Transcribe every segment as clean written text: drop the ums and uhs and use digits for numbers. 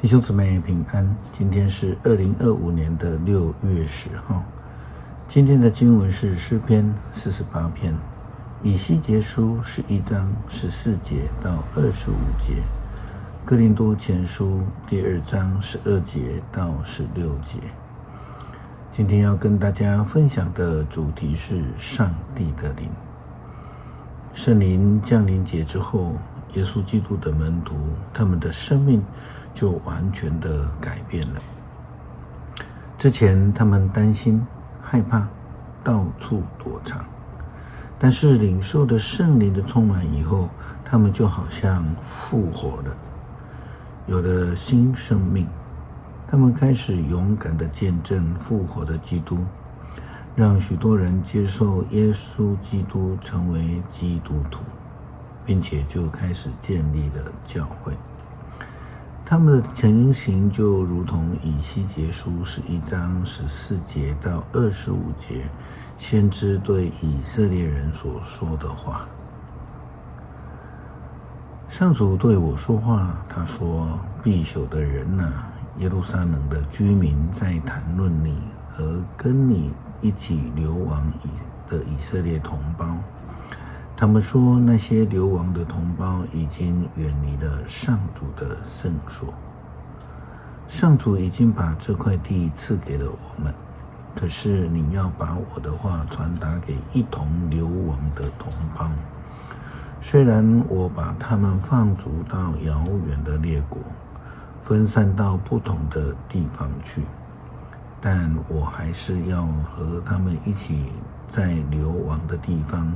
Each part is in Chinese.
弟兄姊妹平安，今天是2025年的6月10号。今天的经文是诗篇48篇，以西结书11章14节到25节，哥林多前书第2章12节到16节。今天要跟大家分享的主题是上帝的灵。圣灵降临节之后，耶稣基督的门徒，他们的生命就完全的改变了。之前他们担心、害怕，到处躲藏，但是领受的圣灵的充满以后，他们就好像复活了，有了新生命。他们开始勇敢的见证复活的基督，让许多人接受耶稣基督成为基督徒，并且就开始建立了教会。他们的情形就如同以西结书11章14节到25节先知对以色列人所说的话。上主对我说话，他说：必朽的人啊，耶路撒冷的居民在谈论你和跟你一起流亡的以色列同胞。他们说，那些流亡的同胞已经远离了上主的圣所。上主已经把这块地赐给了我们，可是你要把我的话传达给一同流亡的同胞。虽然我把他们放逐到遥远的列国，分散到不同的地方去，但我还是要和他们一起在流亡的地方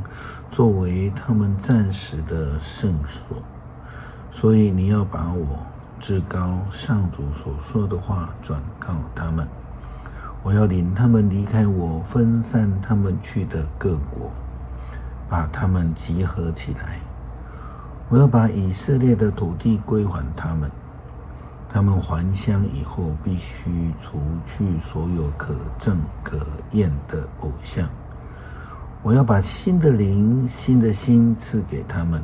作为他们暂时的圣所。所以你要把我至高上主所说的话转告他们。我要领他们离开我分散他们去的各国，把他们集合起来。我要把以色列的土地归还他们。他们还乡以后，必须除去所有可憎可厌的偶像。我要把新的灵、新的心赐给他们。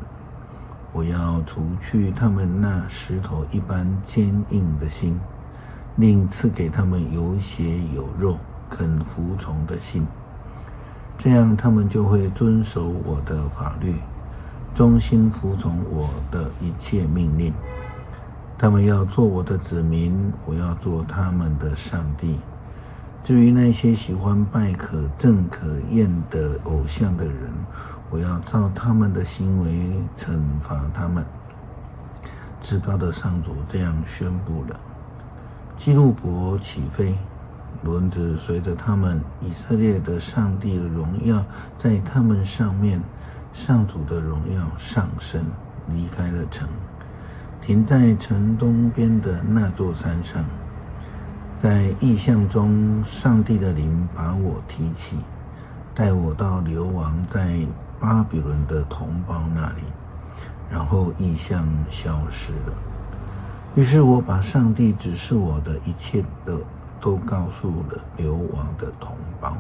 我要除去他们那石头一般坚硬的心，另赐给他们有血有肉、肯服从的心。这样他们就会遵守我的法律，忠心服从我的一切命令。他们要做我的子民，我要做他们的上帝。至于那些喜欢拜可憎可厌的偶像的人，我要照他们的行为惩罚他们。至高的上主这样宣布了。基路伯起飞，轮子随着他们，以色列的上帝的荣耀在他们上面，上主的荣耀上升，离开了城，停在城东边的那座山上。在异象中，上帝的灵把我提起，带我到流亡在巴比伦的同胞那里，然后异象消失了。于是我把上帝指示我的一切的都告诉了流亡的同胞。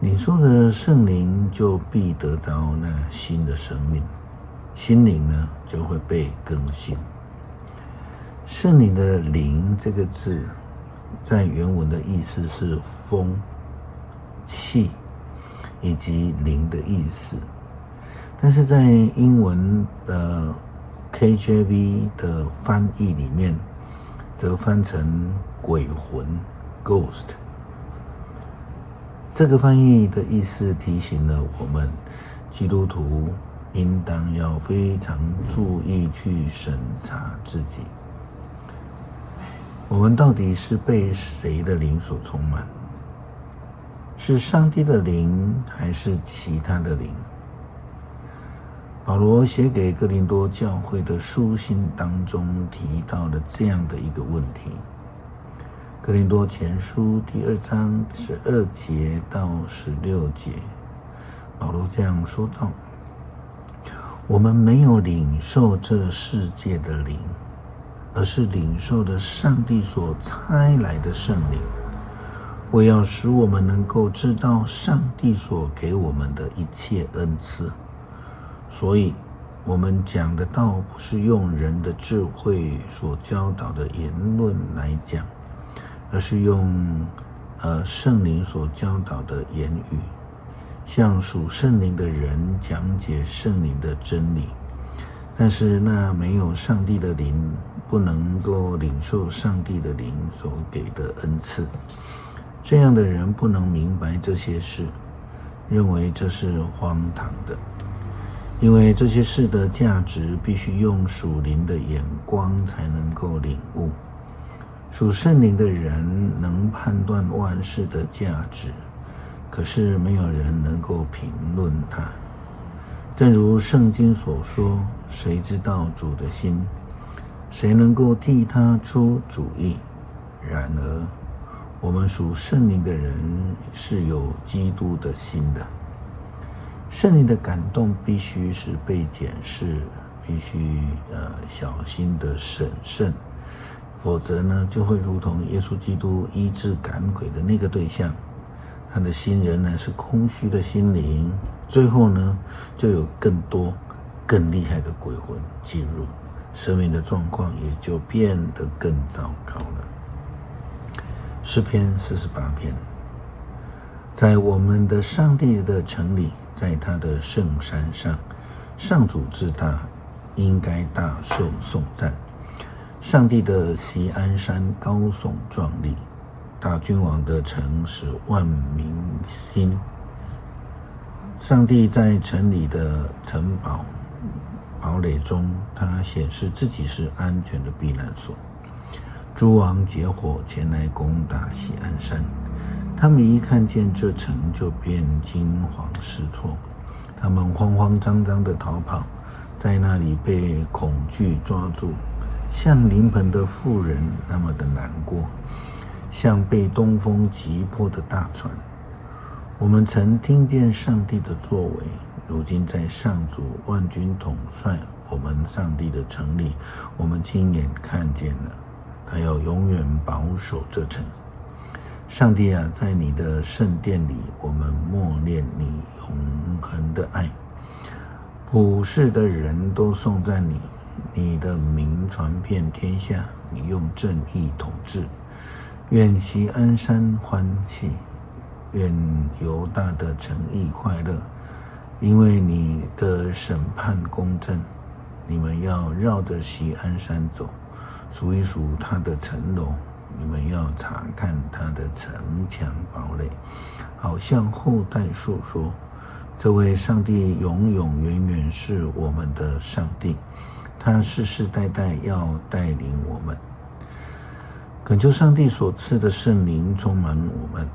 领受的圣灵就必得着那新的生命，心灵呢就会被更新。圣灵的灵这个字在原文的意思是风、气以及灵的意思，但是在英文的 KJV 的翻译里面则翻成鬼魂 Ghost。 这个翻译的意思提醒了我们，基督徒应当要非常注意去审查自己，我们到底是被谁的灵所充满？是上帝的灵还是其他的灵？保罗写给哥林多教会的书信当中提到了这样的一个问题。哥林多前书第2章12节到16节，保罗这样说道：我们没有领受这世界的灵，而是领受了上帝所差来的圣灵，为要使我们能够知道上帝所给我们的一切恩赐。所以我们讲的道不是用人的智慧所教导的言论来讲，而是用圣灵所教导的言语，向属圣灵的人讲解圣灵的真理。但是那没有上帝的灵，不能够领受上帝的灵所给的恩赐。这样的人不能明白这些事，认为这是荒唐的，因为这些事的价值必须用属灵的眼光才能够领悟。属圣灵的人能判断万事的价值，可是没有人能够评论它。正如圣经所说，谁知道主的心？谁能够替他出主意？然而我们属圣灵的人是有基督的心的。圣灵的感动必须是被检视，必须小心的审慎，否则呢，就会如同耶稣基督医治赶鬼的那个对象，他的心仍然是空虚的心灵，最后呢，就有更多更厉害的鬼魂进入，生命的状况也就变得更糟糕了。诗篇48篇，在我们的上帝的城里，在他的圣山上，上主之大，应该大受颂赞。上帝的锡安山高耸壮丽，大君王的城使万民兴。上帝在城里的城堡堡垒中，他显示自己是安全的避难所。诸王结伙前来攻打锡安山，他们一看见这城就便惊慌失措，他们慌慌张张地逃跑，在那里被恐惧抓住，像临盆的妇人那么的难过，像被东风击破的大船。我们曾听见上帝的作为，如今在上主万军统帅我们上帝的城里，我们亲眼看见了，他要永远保守这城。上帝啊，在你的圣殿里，我们默念你永恒的爱。普世的人都颂赞你，你的名传遍天下，你用正义统治。愿锡安山欢喜，愿犹大的城邑快乐，因为你的审判公正。你们要绕着锡安山走，数一数它的城楼，你们要查看它的城墙堡垒，好向后代述说，这位上帝永永远远是我们的上帝，他世世代代要带领我们。恳求上帝所赐的圣灵充满我们，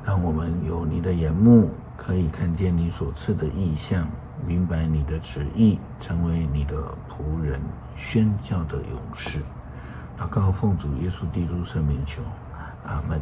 让我们有你的眼目，可以看见你所赐的异象，明白你的旨意，成为你的仆人，宣教的勇士。祷告奉主耶稣基督圣名求，阿们。